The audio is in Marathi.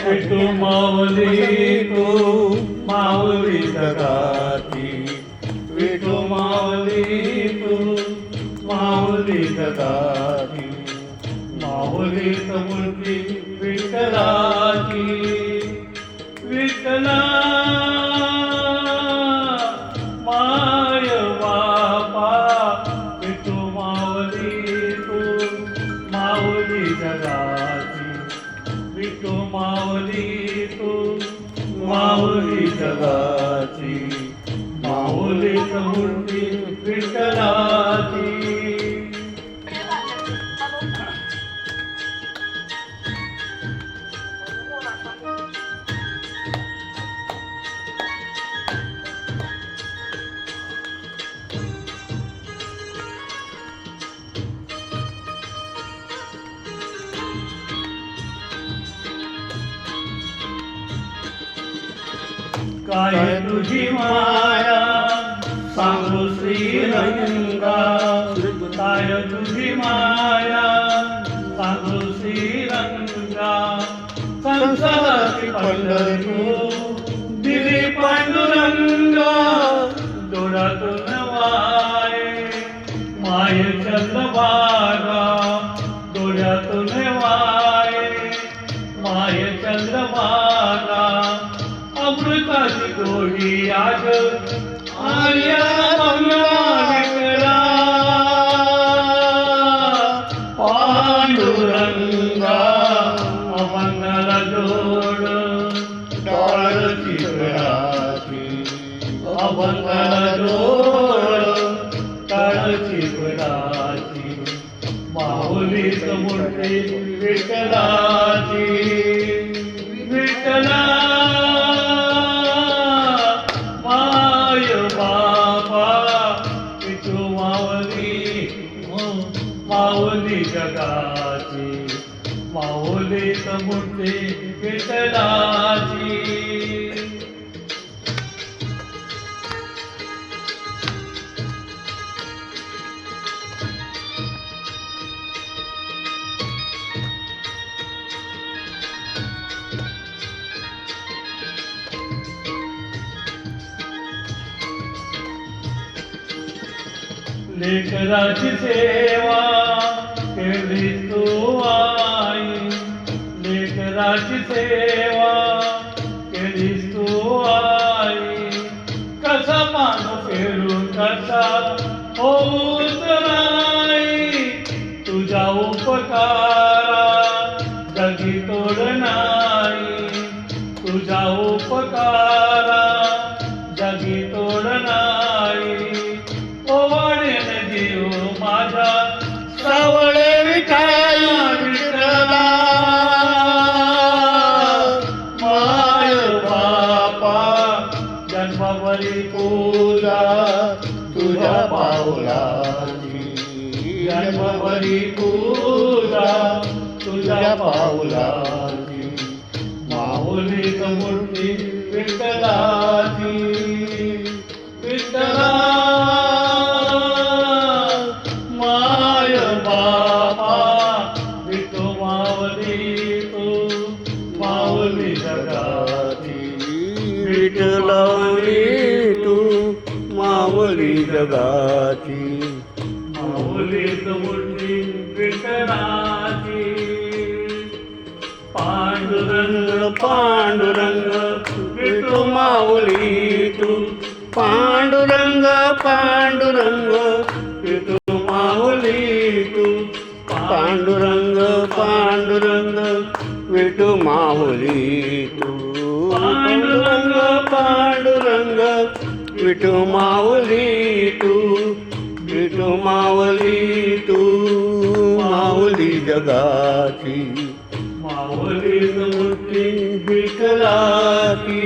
विठू माऊली तू माऊली जगाती, विठू माऊली तू माऊली जगाती, माऊलीच मूर्ती विठ्ठलाची, विठ्ठला माय बापा, विठू माऊली तू माऊली जगाची, विठू माऊली तू माऊली जगाची, माऊलीच मूर्ती विठ्ठलाची. काय तुझी माया सांगू श्रीरंगा, काय तुझी माया सांगू श्रीरंगा, संसाराची पंढरी दिली पांडुरंगा, डोळ्यातून वाये माय चंद्रभागा, डोळ्यातून वाये माय चंद्रभागा, अमृताची गोडी आज आर्या विठला, पांडुरंगा अभंगाला जोड टाळ चित्राची, अभंगाला जोड टाळ चित्राची, माऊलीच मूर्ती विठ्ठलाची, विठ्ठला माऊली जगाची, माऊलीच मूर्ती विठ्ठलाची. लेकराची सेवा केली तू आई, लेकराची सेवा केली तू आई, कसा मान फेरून कसा होत नाही, तुझ्या उपकारा जगी तोड नाही, तुझ्या उपकारा जगी तोड नाही, माझा सावळे विठ्ठला, विठ्ठला माय बापा, जन्मभरी पूजा तुझ्या पाऊलाची, जन्मभरी पूजा तुझ्या पाऊलाची, माऊलीच मूर्ती विठ्ठलाची, विठ्ठला विठ्ठलाची तू माऊली जगाची, माऊलीच मूर्ती विठ्ठलाची, पांडुरंग पांडुरंग विठू माऊली तू, पांडुरंग पांडुरंग विठू माऊली तू, पांडुरंग पांडुरंग विठू माऊली तू, पांडुरंग पांडुरंग विठू माऊली तू, विठू माऊली तू माऊली जगाची, माऊलीच मूर्ती विठ्ठलाची.